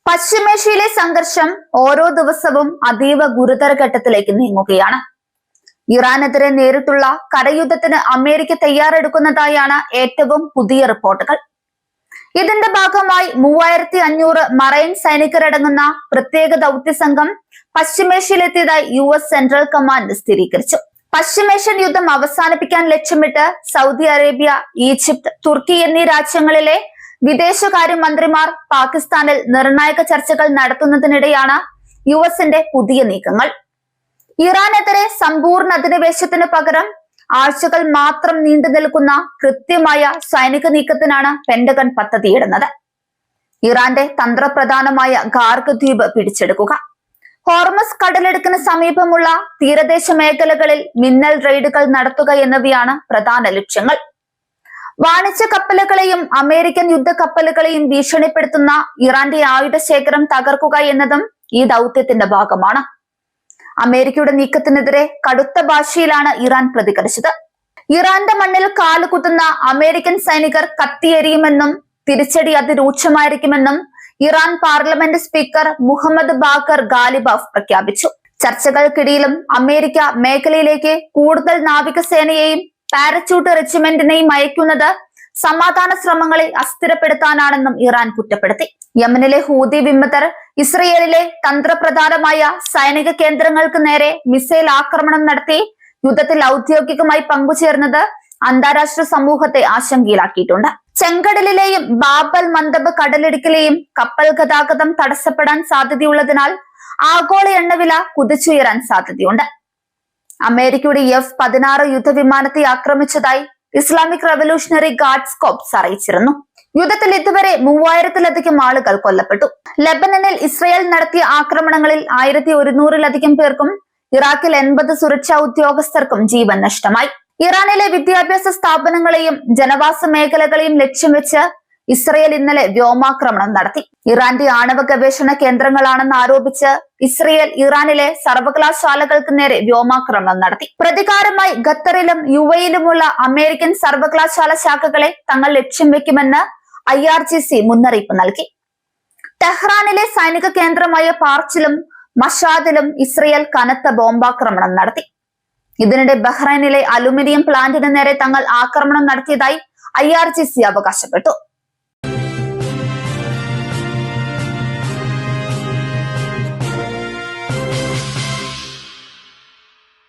പശ്ചിമേഷ്യയിലെ സംഘർഷം ഓരോ ദിവസവും അതീവ ഗുരുതര ഘട്ടത്തിലേക്ക് നീങ്ങുകയാണ്. ഇറാനെതിരെ നേരിട്ടുള്ള കരയുദ്ധത്തിന് അമേരിക്ക തയ്യാറെടുക്കുന്നതായാണ് ഏറ്റവും പുതിയ റിപ്പോർട്ടുകൾ. ഇതിന്റെ ഭാഗമായി 3500 മറൈൻ സൈനികരടങ്ങുന്ന പ്രത്യേക ദൗത്യ സംഘം പശ്ചിമേഷ്യയിലെത്തിയതായി US സെൻട്രൽ കമാൻഡ് സ്ഥിരീകരിച്ചു. പശ്ചിമേഷ്യൻ യുദ്ധം അവസാനിപ്പിക്കാൻ ലക്ഷ്യമിട്ട് സൗദി അറേബ്യ, ഈജിപ്ത്, തുർക്കി എന്നീ രാജ്യങ്ങളിലെ വിദേശകാര്യമന്ത്രിമാർ പാകിസ്ഥാനിൽ നിർണായക ചർച്ചകൾ നടത്തുന്നതിനിടെയാണ് യുഎസിന്റെ പുതിയ നീക്കങ്ങൾ. ഇറാനെതിരെ സമ്പൂർണ്ണ അധിനിവേശത്തിന് പകരം ആഴ്ചകൾ മാത്രം നീണ്ടു നിൽക്കുന്ന കൃത്യമായ സൈനിക നീക്കത്തിനാണ് പെന്റഗൺ പദ്ധതിയിടുന്നത്. ഇറാന്റെ തന്ത്രപ്രധാനമായ ഗാർഗ് ദ്വീപ് പിടിച്ചെടുക്കുക, ഹോർമസ് കടലിടുക്കിന് സമീപമുള്ള തീരദേശ മേഖലകളിൽ മിന്നൽ റെയ്ഡുകൾ നടത്തുക എന്നിവയാണ് പ്രധാന ലക്ഷ്യങ്ങൾ. വാണിജ്യ കപ്പലുകളെയും അമേരിക്കൻ യുദ്ധക്കപ്പലുകളെയും ഭീഷണിപ്പെടുത്തുന്ന ഇറാന്റെ ആയുധ ശേഖരം തകർക്കുക എന്നതും ഈ ദൗത്യത്തിന്റെ ഭാഗമാണ്. അമേരിക്കയുടെ നീക്കത്തിനെതിരെ കടുത്ത ഭാഷയിലാണ് ഇറാൻ പ്രതികരിച്ചത്. ഇറാന്റെ മണ്ണിൽ കാലുകുത്തുന്ന അമേരിക്കൻ സൈനികർ കത്തിയെരിയുമെന്നും തിരിച്ചടി അതിരൂക്ഷമായിരിക്കുമെന്നും Iran parliament speaker Mohammad Bagher Ghalibaf പ്രഖ്യാപിച്ചു. ചർച്ചകൾക്കിടയിലും അമേരിക്ക മേഖലയിലേക്ക് കൂടുതൽ നാവികസേനയെയും പാരച്യൂട്ട് റെജിമെന്റിനെയും അയക്കുന്നത് സമാധാന ശ്രമങ്ങളെ അസ്ഥിരപ്പെടുത്താനാണെന്നും ഇറാൻ കുറ്റപ്പെടുത്തി. യമനിലെ ഹൂതി വിമതർ ഇസ്രയേലിലെ തന്ത്രപ്രധാനമായ സൈനിക കേന്ദ്രങ്ങൾക്ക് നേരെ മിസൈൽ ആക്രമണം നടത്തി യുദ്ധത്തിൽ ഔദ്യോഗികമായി പങ്കുചേർന്നത് അന്താരാഷ്ട്ര സമൂഹത്തെ ആശങ്കയിലാക്കിയിട്ടുണ്ട്. ചെങ്കടലിലെയും ബാബൽ മന്ദബ് കടലിടുക്കിലെയും കപ്പൽ ഗതാഗതം തടസ്സപ്പെടാൻ സാധ്യതയുള്ളതിനാൽ ആഗോള എണ്ണവില കുതിച്ചുയരാൻ സാധ്യതയുണ്ട്. അമേരിക്കയുടെ F-16 യുദ്ധവിമാനത്തെ ആക്രമിച്ചതായി ഇസ്ലാമിക് റവല്യൂഷണറി ഗാർഡ്സ് കോർപ്സ് അറിയിച്ചിരുന്നു. യുദ്ധത്തിൽ ഇതുവരെ 3000-ലധികം ആളുകൾ കൊല്ലപ്പെട്ടു. ലെബനനിൽ ഇസ്രയേൽ നടത്തിയ ആക്രമണങ്ങളിൽ 1100-ലധികം പേർക്കും ഇറാഖിൽ 80 സുരക്ഷാ ഉദ്യോഗസ്ഥർക്കും ജീവൻ നഷ്ടമായി. ഇറാനിലെ വിദ്യാഭ്യാസ സ്ഥാപനങ്ങളെയും ജനവാസ മേഖലകളെയും ലക്ഷ്യം വെച്ച് ഇസ്രയേൽ ഇന്നലെ വ്യോമാക്രമണം നടത്തി. ഇറാന്റെ ആണവ ഗവേഷണ കേന്ദ്രങ്ങളാണെന്ന് ആരോപിച്ച് ഇസ്രയേൽ ഇറാനിലെ സർവകലാശാലകൾക്ക് നേരെ വ്യോമാക്രമണം നടത്തി. പ്രതികാരമായി ഖത്തറിലും UAE-യിലുമുള്ള അമേരിക്കൻ സർവകലാശാല ശാഖകളെ തങ്ങൾ ലക്ഷ്യം വെക്കുമെന്ന് IRGC മുന്നറിയിപ്പ് നൽകി. ടെഹ്റാനിലെ സൈനിക കേന്ദ്രമായ പാർച്ചിലും മഷാദിലും ഇസ്രയേൽ കനത്ത ബോംബാക്രമണം നടത്തി. ഇതിനിടെ ബഹ്റൈനിലെ അലുമിനിയം പ്ലാന്റിന് നേരെ തങ്ങൾ ആക്രമണം നടത്തിയതായി IRGC അവകാശപ്പെട്ടു.